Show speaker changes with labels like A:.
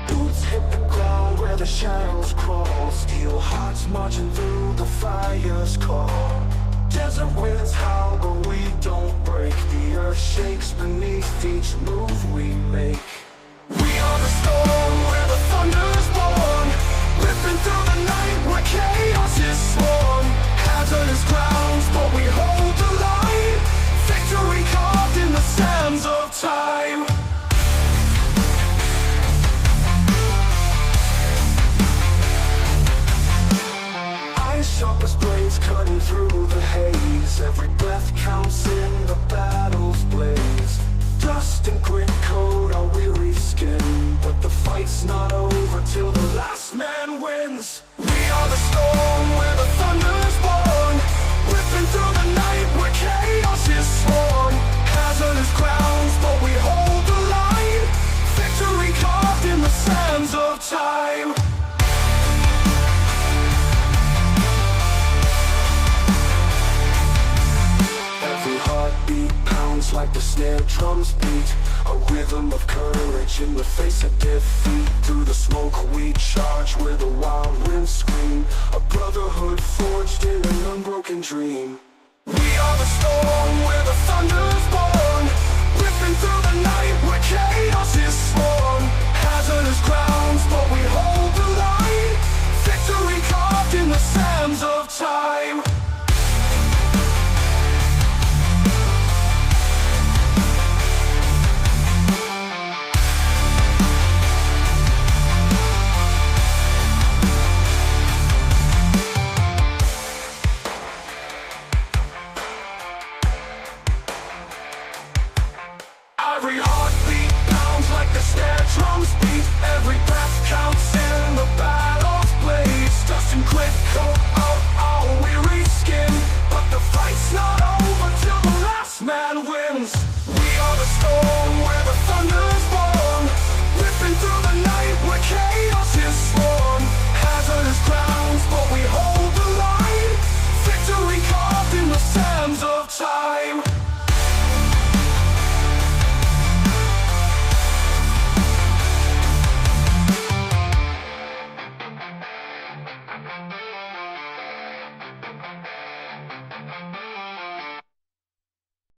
A: Boots hit the ground where the shadows crawl. Steel hearts marching through the fire's call. Desert winds howl but we don't break. The earth shakes beneath each move we make. We are the storm where the thunder's born. Ripping through the night where chaos is sworn. Hazardous grounds but we hold the line. Victory carved in the sands of time. Sharp as blades cutting through the haze. Every breath counts in the battle's blaze. Dust and grit coat our weary skin, but the fight's not over till the last man wins. We are the storm where the thunder's born. Ripping through the night where chaos is sworn. Hazardous grounds but we hold the line. Victory carved in the sands of time. Like the snare drums beat, a rhythm of courage in the face of defeat. Through the smoke we charge where the wild winds scream. A brotherhood forged in an unbroken dream. We are